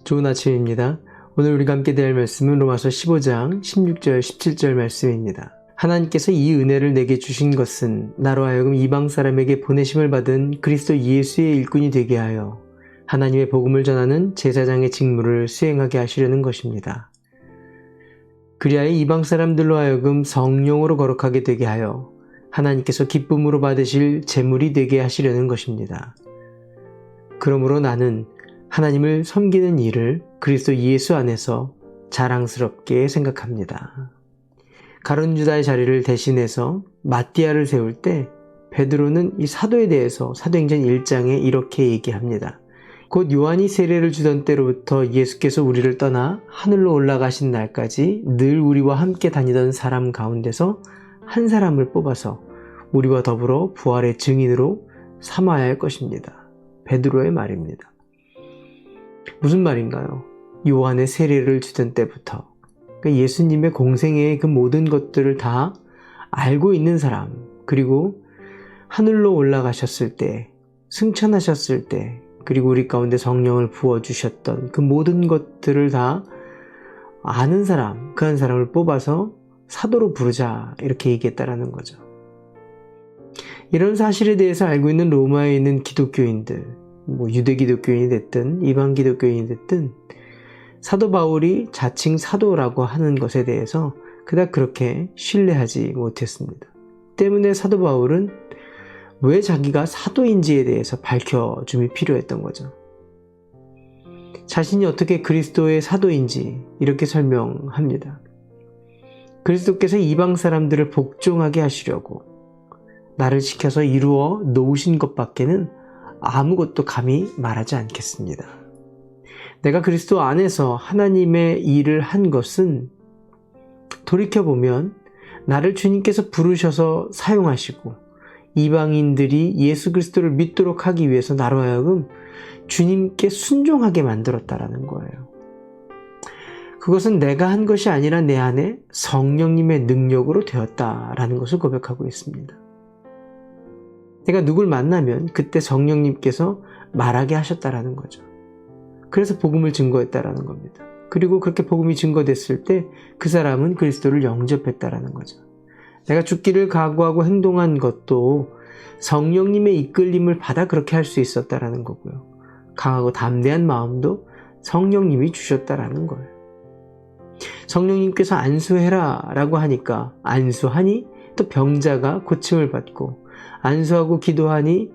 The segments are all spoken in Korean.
좋은 아침입니다. 오늘 우리가 함께 대할 말씀은 로마서 15장 16절 17절 말씀입니다. 하나님께서 이 은혜를 내게 주신 것은 나로 하여금 이방 사람에게 보내심을 받은 그리스도 예수의 일꾼이 되게 하여 하나님의 복음을 전하는 제사장의 직무를 수행하게 하시려는 것입니다. 그리하여 이방 사람들로 하여금 성령으로 거룩하게 되게 하여 하나님께서 기쁨으로 받으실 제물이 되게 하시려는 것입니다. 그러므로 나는 하나님을 섬기는 일을 그리스도 예수 안에서 자랑스럽게 생각합니다. 가룟 유다의 자리를 대신해서 마띠아를 세울 때 베드로는 이 사도에 대해서 사도행전 1장에 이렇게 얘기합니다. 곧 요한이 세례를 주던 때로부터 예수께서 우리를 떠나 하늘로 올라가신 날까지 늘 우리와 함께 다니던 사람 가운데서 한 사람을 뽑아서 우리와 더불어 부활의 증인으로 삼아야 할 것입니다. 베드로의 말입니다. 무슨 말인가요? 요한의 세례를 주던 때부터 그러니까 예수님의 공생애의 그 모든 것들을 다 알고 있는 사람, 그리고 하늘로 올라가셨을 때, 승천하셨을 때, 그리고 우리 가운데 성령을 부어주셨던 그 모든 것들을 다 아는 사람, 그 한 사람을 뽑아서 사도로 부르자, 이렇게 얘기했다라는 거죠. 이런 사실에 대해서 알고 있는 로마에 있는 기독교인들, 유대 기독교인이 됐든 이방 기독교인이 됐든 사도 바울이 자칭 사도라고 하는 것에 대해서 그닥 그렇게 신뢰하지 못했습니다. 때문에 사도 바울은 왜 자기가 사도인지에 대해서 밝혀줌이 필요했던 거죠. 자신이 어떻게 그리스도의 사도인지 이렇게 설명합니다. 그리스도께서 이방 사람들을 복종하게 하시려고 나를 시켜서 이루어 놓으신 것밖에는 아무것도 감히 말하지 않겠습니다. 내가 그리스도 안에서 하나님의 일을 한 것은 돌이켜보면 나를 주님께서 부르셔서 사용하시고 이방인들이 예수 그리스도를 믿도록 하기 위해서 나로 하여금 주님께 순종하게 만들었다라는 거예요. 그것은 내가 한 것이 아니라 내 안에 성령님의 능력으로 되었다라는 것을 고백하고 있습니다. 내가 누굴 만나면 그때 성령님께서 말하게 하셨다라는 거죠. 그래서 복음을 증거했다라는 겁니다. 그리고 그렇게 복음이 증거됐을 때 그 사람은 그리스도를 영접했다라는 거죠. 내가 죽기를 각오하고 행동한 것도 성령님의 이끌림을 받아 그렇게 할 수 있었다라는 거고요. 강하고 담대한 마음도 성령님이 주셨다라는 거예요. 성령님께서 안수해라 라고 하니까 안수하니 또 병자가 고침을 받고 안수하고 기도하니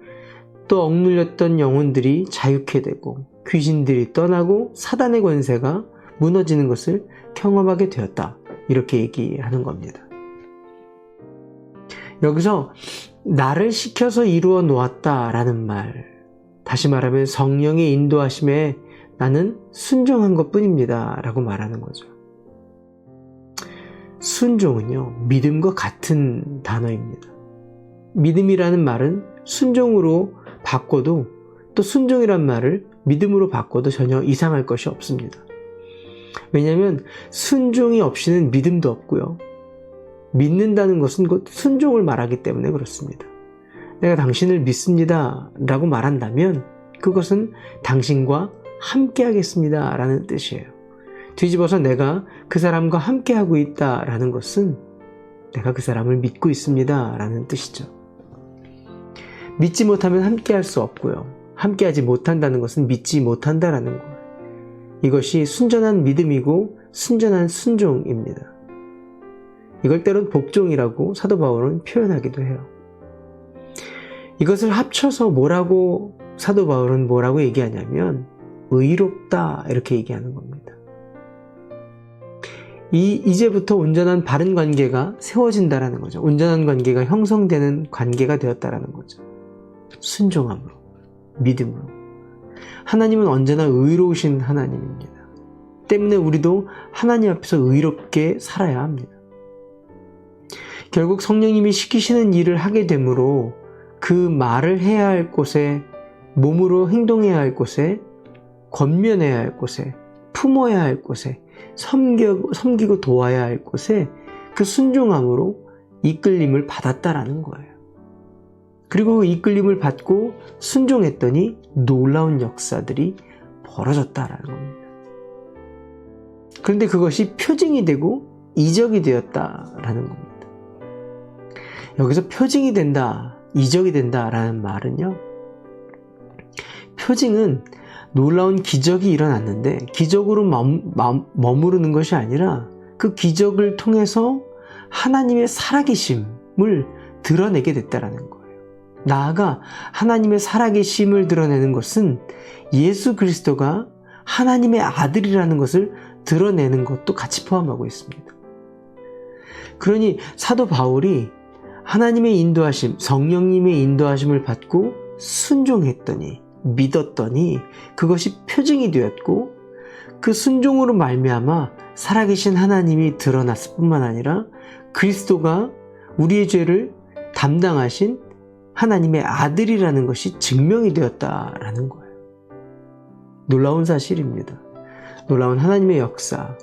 또 억눌렸던 영혼들이 자유케 되고 귀신들이 떠나고 사단의 권세가 무너지는 것을 경험하게 되었다. 이렇게 얘기하는 겁니다. 여기서 나를 시켜서 이루어 놓았다라는 말, 다시 말하면 성령의 인도하심에 나는 순종한 것뿐입니다 라고 말하는 거죠. 순종은요, 믿음과 같은 단어입니다. 믿음이라는 말은 순종으로 바꿔도 또 순종이란 말을 믿음으로 바꿔도 전혀 이상할 것이 없습니다. 왜냐하면 순종이 없이는 믿음도 없고요. 믿는다는 것은 곧 순종을 말하기 때문에 그렇습니다. 내가 당신을 믿습니다 라고 말한다면 그것은 당신과 함께 하겠습니다 라는 뜻이에요. 뒤집어서 내가 그 사람과 함께 하고 있다 라는 것은 내가 그 사람을 믿고 있습니다 라는 뜻이죠. 믿지 못하면 함께 할 수 없고요. 함께 하지 못한다는 것은 믿지 못한다라는 거예요. 이것이 순전한 믿음이고 순전한 순종입니다. 이걸 때론 복종이라고 사도 바울은 표현하기도 해요. 이것을 합쳐서 사도 바울은 뭐라고 얘기하냐면 의롭다 이렇게 얘기하는 겁니다. 이제부터 온전한 바른 관계가 세워진다라는 거죠. 온전한 관계가 형성되는 관계가 되었다라는 거죠. 순종함으로, 믿음으로. 하나님은 언제나 의로우신 하나님입니다. 때문에 우리도 하나님 앞에서 의롭게 살아야 합니다. 결국 성령님이 시키시는 일을 하게 되므로 그 말을 해야 할 곳에, 몸으로 행동해야 할 곳에, 권면해야 할 곳에, 품어야 할 곳에, 섬기고 도와야 할 곳에 그 순종함으로 이끌림을 받았다라는 거예요. 그리고 그 이끌림을 받고 순종했더니 놀라운 역사들이 벌어졌다라는 겁니다. 그런데 그것이 표징이 되고 이적이 되었다라는 겁니다. 여기서 표징이 된다, 이적이 된다라는 말은요, 표징은 놀라운 기적이 일어났는데 기적으로 머무르는 것이 아니라 그 기적을 통해서 하나님의 살아계심을 드러내게 됐다라는 거예요. 나아가 하나님의 살아계심을 드러내는 것은 예수 그리스도가 하나님의 아들이라는 것을 드러내는 것도 같이 포함하고 있습니다. 그러니 사도 바울이 하나님의 인도하심, 성령님의 인도하심을 받고 순종했더니, 믿었더니 그것이 표징이 되었고, 그 순종으로 말미암아 살아계신 하나님이 드러났을 뿐만 아니라 그리스도가 우리의 죄를 담당하신 하나님의 아들이라는 것이 증명이 되었다라는 거예요. 놀라운 사실입니다. 놀라운 하나님의 역사,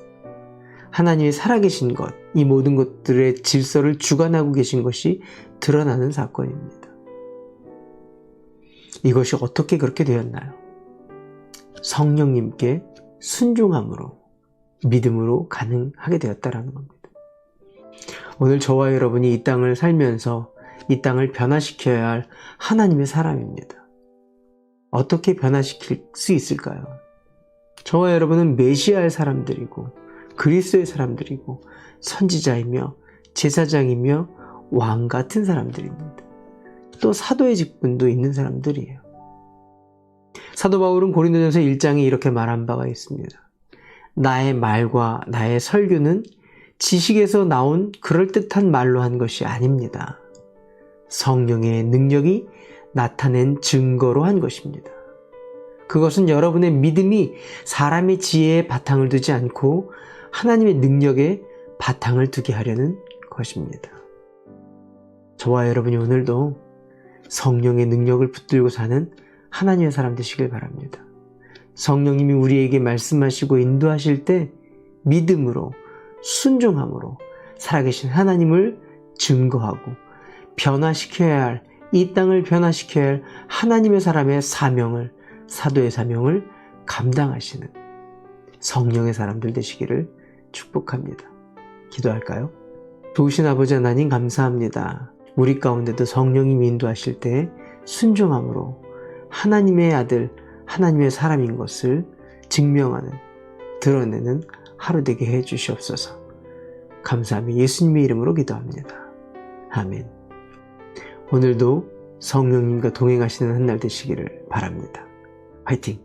하나님의 살아계신 것, 이 모든 것들의 질서를 주관하고 계신 것이 드러나는 사건입니다. 이것이 어떻게 그렇게 되었나요? 성령님께 순종함으로, 믿음으로 가능하게 되었다라는 겁니다. 오늘 저와 여러분이 이 땅을 살면서 이 땅을 변화시켜야 할 하나님의 사람입니다. 어떻게 변화시킬 수 있을까요? 저와 여러분은 메시아의 사람들이고 그리스도의 사람들이고 선지자이며 제사장이며 왕 같은 사람들입니다. 또 사도의 직분도 있는 사람들이에요. 사도 바울은 고린도전서 1장에 이렇게 말한 바가 있습니다. 나의 말과 나의 설교는 지식에서 나온 그럴듯한 말로 한 것이 아닙니다. 성령의 능력이 나타낸 증거로 한 것입니다. 그것은 여러분의 믿음이 사람의 지혜에 바탕을 두지 않고 하나님의 능력에 바탕을 두게 하려는 것입니다. 저와 여러분이 오늘도 성령의 능력을 붙들고 사는 하나님의 사람 되시길 바랍니다. 성령님이 우리에게 말씀하시고 인도하실 때 믿음으로, 순종함으로 살아계신 하나님을 증거하고 변화시켜야 할, 이 땅을 변화시켜야 할 하나님의 사람의 사명을, 사도의 사명을 감당하시는 성령의 사람들 되시기를 축복합니다. 기도할까요? 좋으신 아버지 하나님 감사합니다. 우리 가운데도 성령님이 인도하실 때 순종함으로 하나님의 아들, 하나님의 사람인 것을 증명하는, 드러내는 하루 되게 해 주시옵소서. 감사하며 예수님의 이름으로 기도합니다. 아멘. 오늘도 성령님과 동행하시는 한 날 되시기를 바랍니다. 화이팅!